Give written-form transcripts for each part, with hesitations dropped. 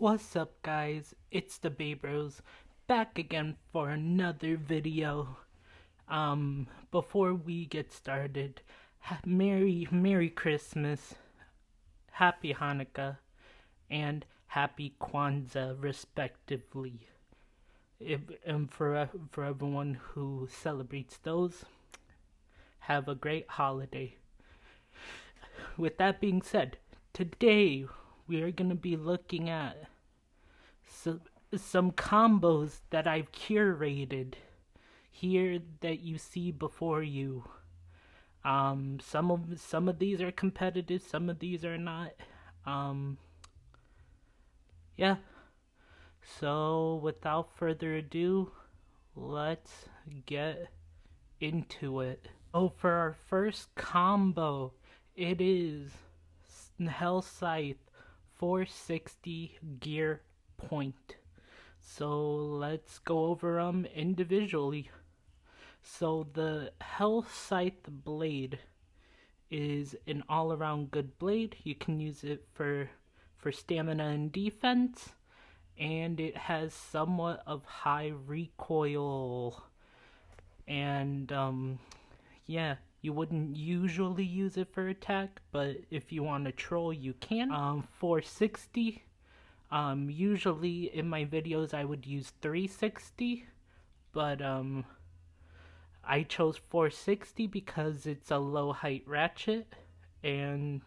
What's up, guys? It's the Baybros back again for another video. Before we get started, Merry Christmas, Happy Hanukkah, and Happy Kwanzaa, respectively. And for everyone who celebrates those, have a great holiday. With that being said, today we are going to be looking at some combos that I've curated here that you see before you. Some of these are competitive, some of these are not. Yeah. So without further ado, let's get into it. Oh, for our first combo, it is Hell Scythe 460 gear point. So let's go over them individually. So the Hell Scythe blade is an all-around good blade. You can use it for stamina and defense, and it has somewhat of high recoil. And yeah, you wouldn't usually use it for attack, but if you want to troll, you can. 460. Usually in my videos I would use 360, but I chose 460 because it's a low height ratchet, and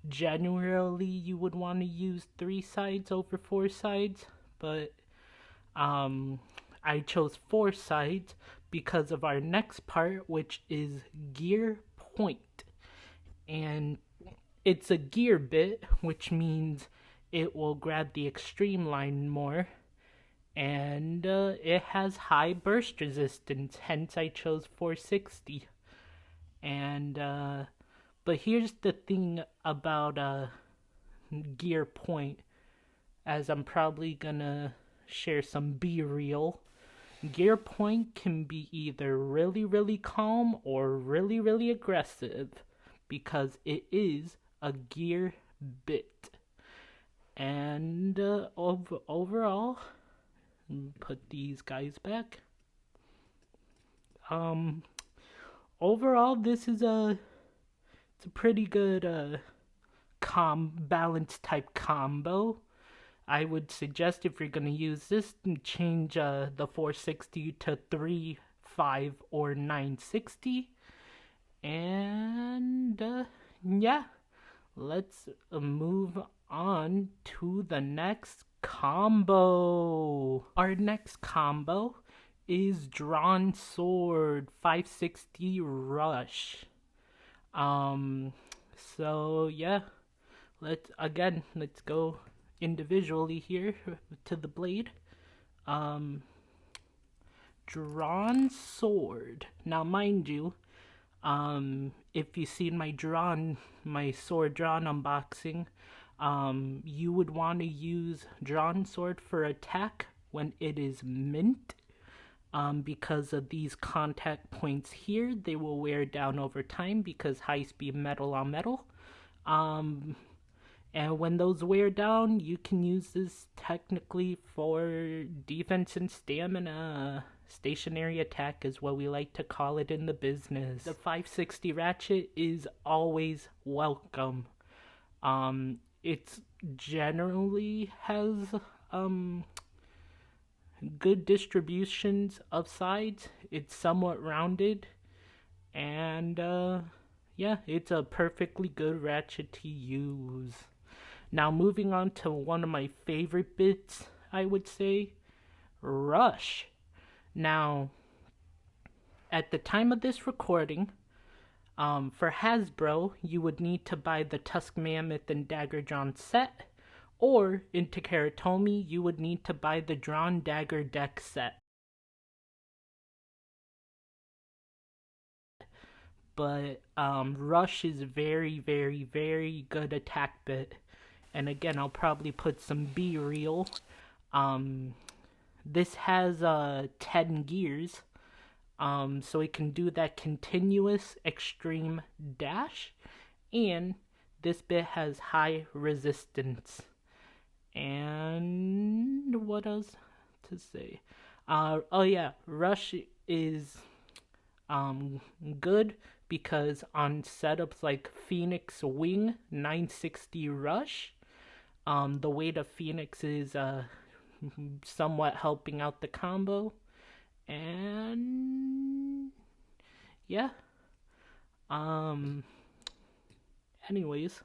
generally you would want to use 3 sides over 4 sides, but I chose 4 sides because of our next part, which is gear point. And it's a gear bit, which means it will grab the extreme line more, and it has high burst resistance, hence I chose 460. And but here's the thing about gear point, as I'm probably gonna share some B-reel. Gear point can be either really calm or really aggressive, because it is a gear bit. And overall, put these guys back. Overall, this is it's a pretty good balance type combo. I would suggest, if you're going to use this, change the 460 to 3, 5, or 960. And yeah, let's move on to the next combo. Our next combo is Drawn Sword 560 Rush. So yeah, let's go individually here to the blade. Drawn Sword. Now mind you, if you've seen my sword drawn unboxing, you would want to use Drawn Sword for attack when it is mint, because of these contact points here. They will wear down over time because high speed metal on metal. And when those wear down, you can use this technically for defense and stamina. Stationary attack is what we like to call it in the business. The 560 ratchet is always welcome. It generally has good distributions of sides. It's somewhat rounded, and yeah, it's a perfectly good ratchet to use. Now moving on to one of my favorite bits, I would say, Rush. Now, at the time of this recording, for Hasbro, you would need to buy the Tusk Mammoth and Dagger Drawn set, or in Takara Tomy, you would need to buy the Drawn Dagger deck set. But Rush is very good attack bit. And again, I'll probably put some B-reel. This has 10 gears, so it can do that continuous extreme dash, and this bit has high resistance. And what else to say. Oh yeah, Rush is um good because on setups like Phoenix Wing 960 Rush, the weight of Phoenix is somewhat helping out the combo, and yeah. Um. Anyways,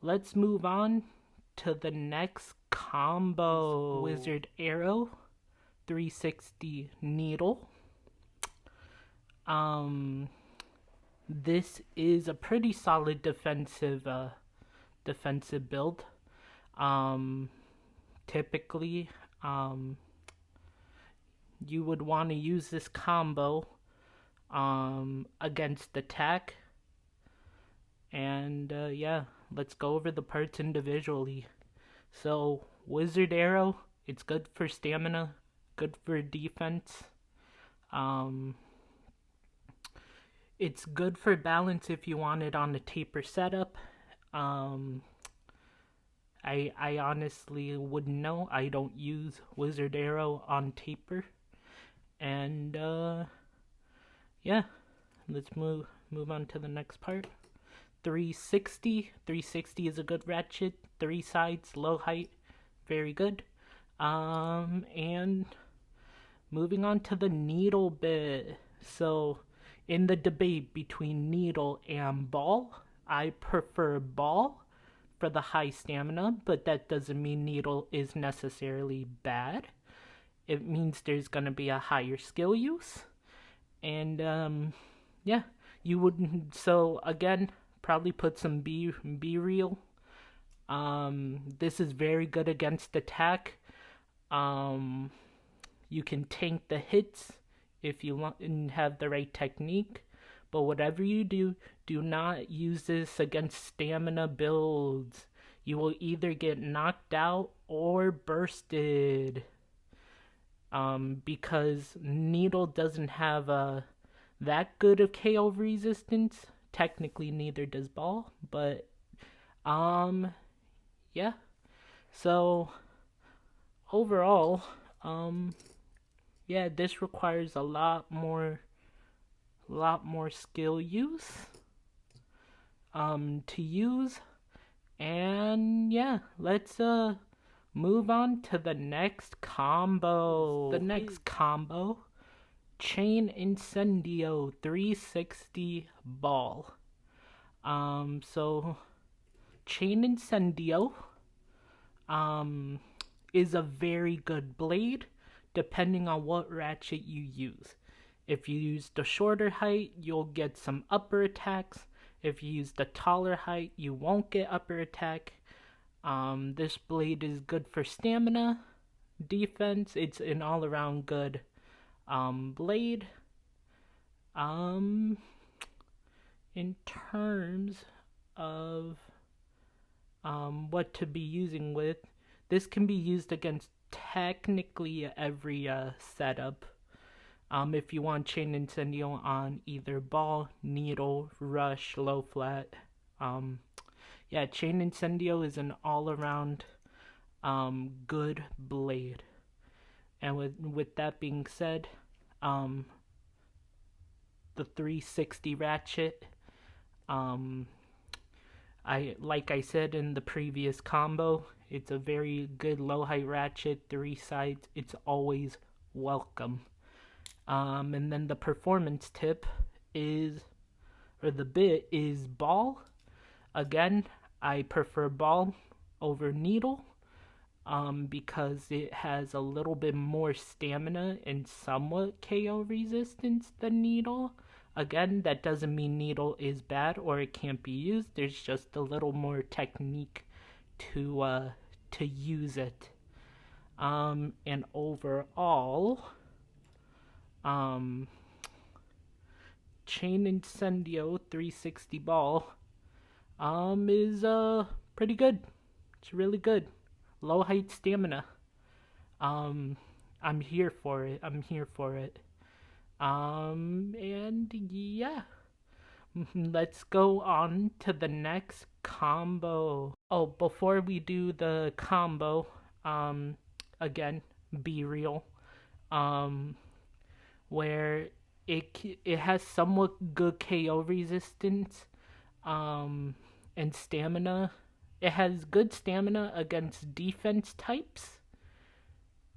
let's move on to the next combo. Wizard Arrow, 360 Needle. This is a pretty solid defensive build. Typically, you would want to use this combo against attack. And yeah, let's go over the parts individually. So, Wizard Arrow, it's good for stamina, good for defense. It's good for balance if you want it on a taper setup. I honestly wouldn't know. I don't use Wizard Arrow on taper. And yeah, let's move on to the next part. 360 is a good ratchet. 3 sides, low height, very good. And moving on to the needle bit. So in the debate between needle and ball, I prefer ball for the high stamina, but that doesn't mean needle is necessarily bad. It means there's gonna be a higher skill use. And yeah, you would, so again, probably put some B reel. This is very good against attack. You can tank the hits if you want and have the right technique. But whatever you do, do not use this against stamina builds. You will either get knocked out or bursted. Because Needle doesn't have that good of KO resistance. Technically, neither does Ball, but yeah. So overall, yeah, this requires a lot more skill use to use. And yeah, let's move on to the next combo. The next combo, Chain Incendio 360 Ball. So Chain Incendio is a very good blade depending on what ratchet you use. If you use the shorter height, you'll get some upper attacks. If you use the taller height, you won't get upper attack. This blade is good for stamina, defense. It's an all-around good blade. In terms of what to be using with, this can be used against technically every setup. If you want Chain Incendio on either ball, needle, rush, low flat. Yeah, Chain Incendio is an all-around good blade. And with that being said, the 360 ratchet, like I said in the previous combo, it's a very good low height ratchet, 3 sides. It's always welcome. And then the performance tip is, or the bit is ball. Again, I prefer ball over needle, because it has a little bit more stamina and somewhat KO resistance than needle. Again, that doesn't mean needle is bad or it can't be used. There's just a little more technique to use it. And overall, Chain Incendio 360 Ball is pretty good. It's really good. Low height stamina. I'm here for it. And yeah, let's go on to the next combo. Oh, before we do the combo, again, Be Real, um, where it has somewhat good KO resistance, um, and stamina. It has good stamina against defense types,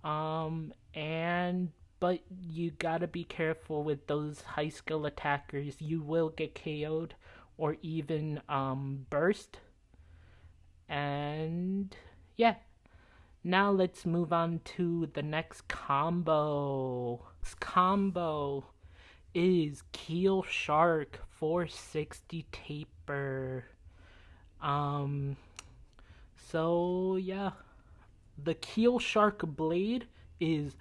and but you gotta be careful with those high skill attackers. You will get KO'd or even burst. And yeah, now let's move on to the next combo. This combo is Keel Shark 460 Taper. Um, so yeah, the Keel Shark blade is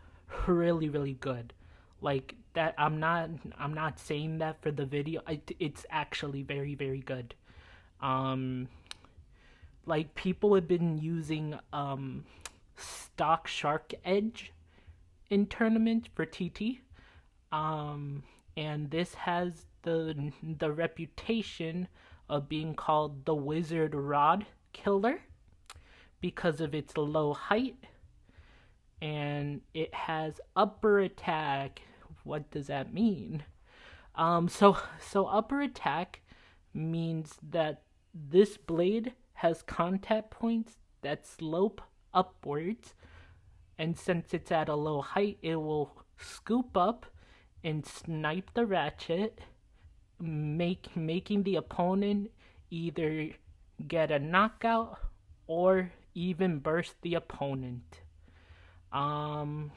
really really good. Like that, I'm not saying that for the video. It's actually very very good. Um, like people have been using stock Shark Edge in tournament for TT. Um, and this has the reputation of being called the Wizard Rod Killer because of its low height, and it has upper attack. What does that mean? So upper attack means that this blade has contact points that slope upwards, and since it's at a low height, it will scoop up and snipe the ratchet, making the opponent either get a knockout or even burst the opponent. Um,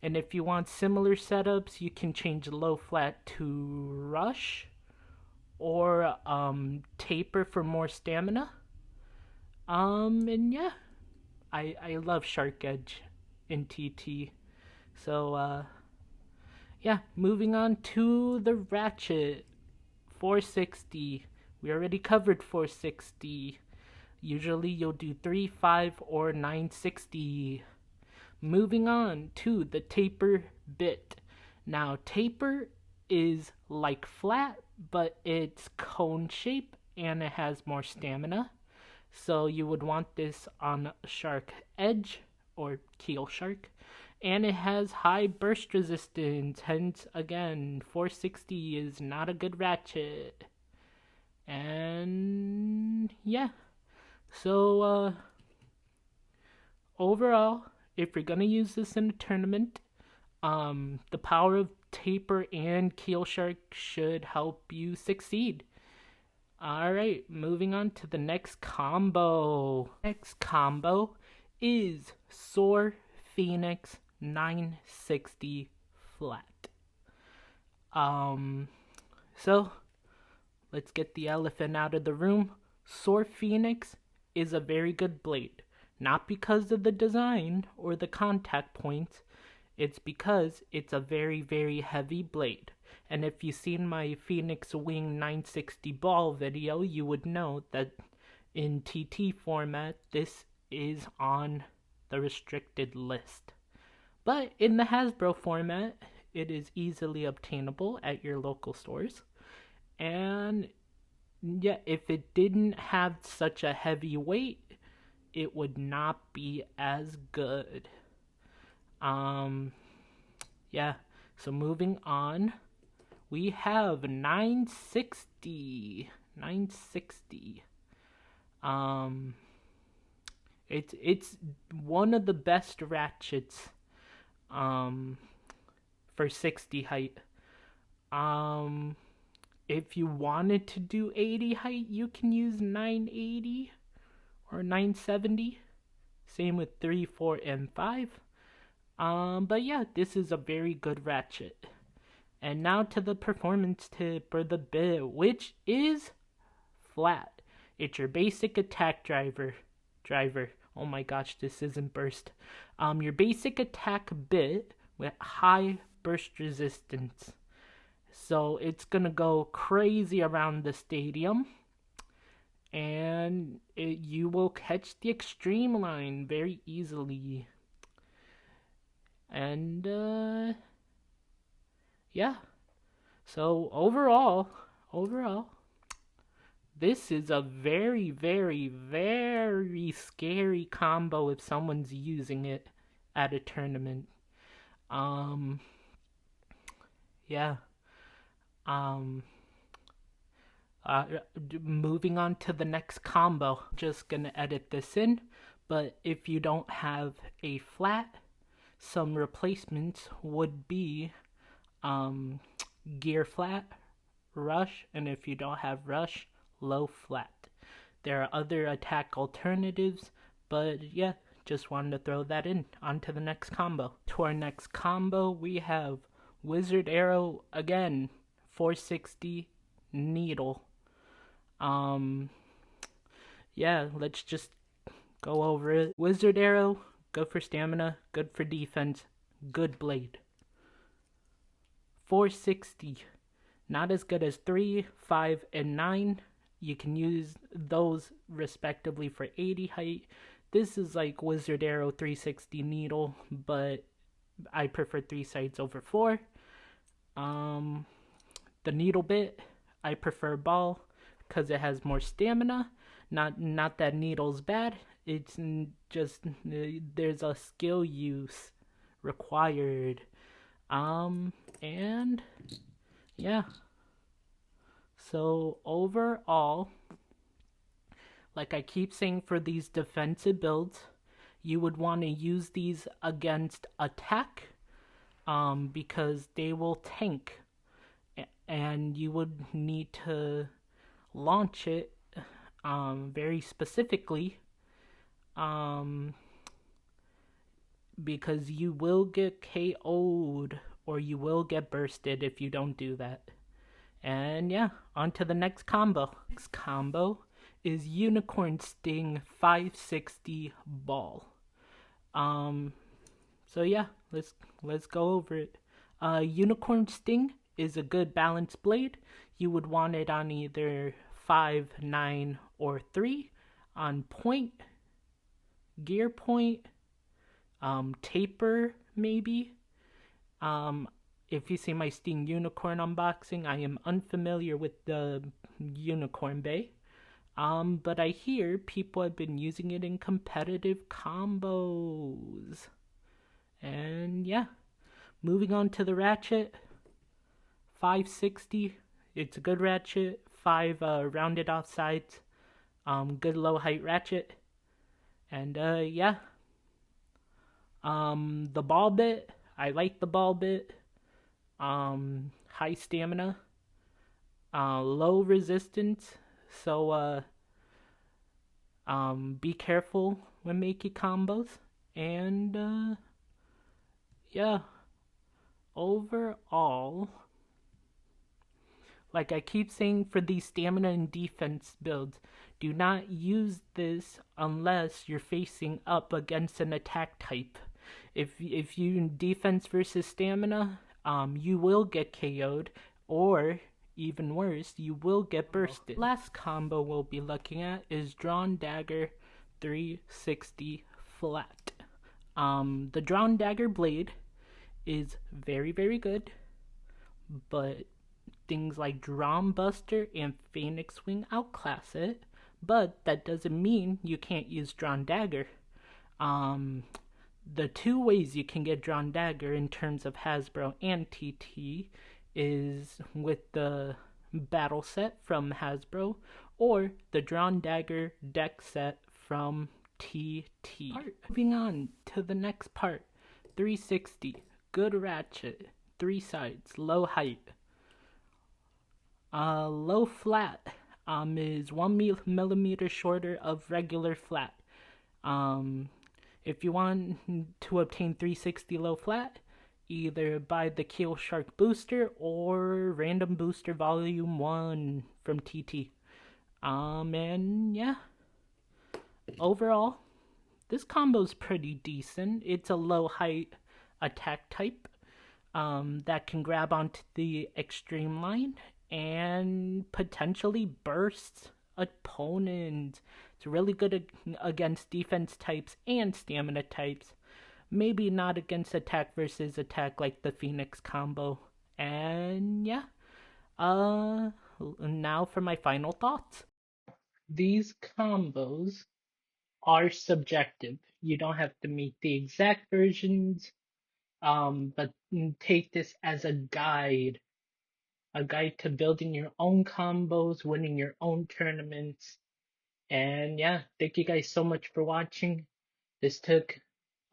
and if you want similar setups, you can change low flat to rush or taper for more stamina. And yeah, I love Shark Edge in TT. So yeah, moving on to the Ratchet 460. We already covered 460. Usually you'll do 3, 5, or 960. Moving on to the Taper bit. Now, Taper is like flat, but it's cone shape and it has more stamina. So you would want this on Shark Edge or Keel Shark. And it has high burst resistance, hence again 460 is not a good ratchet. And yeah, so overall, if you're gonna use this in a tournament, the power of Taper and Keel Shark should help you succeed. Alright, moving on to the next combo. Next combo is Soar Phoenix 960 flat. So let's get the elephant out of the room. Soar Phoenix is a very good blade. Not because of the design or the contact points, it's because it's a very, very heavy blade. And if you've seen my Phoenix Wing 960 ball video, you would know that in TT format, this is on the restricted list. But in the Hasbro format, it is easily obtainable at your local stores. And yeah, if it didn't have such a heavy weight, it would not be as good. Yeah, so moving on, we have 960. 960. It's one of the best ratchets for 60 height. If you wanted to do 80 height, you can use 980 or 970. Same with 3, 4, and 5. But yeah, this is a very good ratchet. And now to the performance tip or the bit, which is flat. It's your basic attack driver. Oh my gosh, this isn't burst. Your basic attack bit with high burst resistance. So it's gonna go crazy around the stadium. And you will catch the extreme line very easily. And yeah. So overall, this is a very, very, very scary combo if someone's using it at a tournament. Um, yeah. Um, uh, Moving on to the next combo. Just gonna edit this in, but if you don't have a flat, some replacements would be um, gear flat, rush, and if you don't have rush, low flat. There are other attack alternatives, but yeah, just wanted to throw that in. On to the next combo. To our next combo, we have Wizard Arrow again, 460 needle. Yeah, let's just go over it. Wizard Arrow, good for stamina, good for defense, good blade. 460, not as good as 3, 5, and 9. You can use those respectively for 80 height. This is like Wizard Arrow 360 needle, but I prefer 3 sides over 4. The needle bit, I prefer ball because it has more stamina. Not that needle's bad. It's just there's a skill use required. And yeah. So overall, like I keep saying, for these defensive builds, you would want to use these against attack, because they will tank, and you would need to launch it, very specifically, because you will get KO'd or you will get bursted if you don't do that. And yeah, on to the next combo. Next combo is Unicorn Sting 560 ball. So yeah, let's go over it. Unicorn Sting is a good balanced blade. You would want it on either 5, 9, or 3 on point, gear point, taper maybe. If you see my Sting Unicorn unboxing, I am unfamiliar with the Unicorn Bay. But I hear people have been using it in competitive combos. And yeah, moving on to the ratchet. 560, it's a good ratchet. 5 rounded off sides. Good low height ratchet. And yeah. The ball bit, I like the ball bit. High stamina, low resistance, so be careful when making combos. And yeah, overall, like I keep saying, for these stamina and defense builds, do not use this unless you're facing up against an attack type. If you defense versus stamina, you will get KO'd, or even worse, you will get bursted. Last combo we'll be looking at is Drawn Dagger 360 flat. The Drawn Dagger blade is very, very good, but things like Drawn Buster and Phoenix Wing outclass it. But that doesn't mean you can't use Drawn Dagger. The 2 ways you can get Drawn Dagger in terms of Hasbro and TT is with the battle set from Hasbro or the Drawn Dagger deck set from TT. Moving on to the next part. 360, good ratchet, 3 sides, low height. Low flat is 1 millimeter shorter of regular flat. If you want to obtain 360 low flat, either buy the Keel Shark Booster or Random Booster Volume 1 from TT. And yeah, overall, this combo's pretty decent. It's a low height attack type that can grab onto the extreme line and potentially burst opponents. It's really good against defense types and stamina types. Maybe not against attack versus attack like the Phoenix combo. And yeah, now for my final thoughts. These combos are subjective. You don't have to meet the exact versions, but take this as a guide to building your own combos, winning your own tournaments. And yeah, thank you guys so much for watching. This took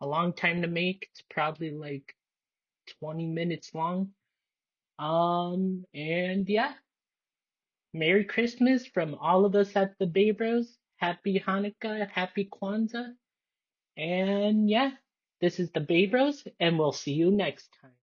a long time to make. It's probably like 20 minutes long. And yeah, Merry Christmas from all of us at the Bay Bros. Happy Hanukkah, Happy Kwanzaa. And yeah, this is the Bay Bros, and we'll see you next time.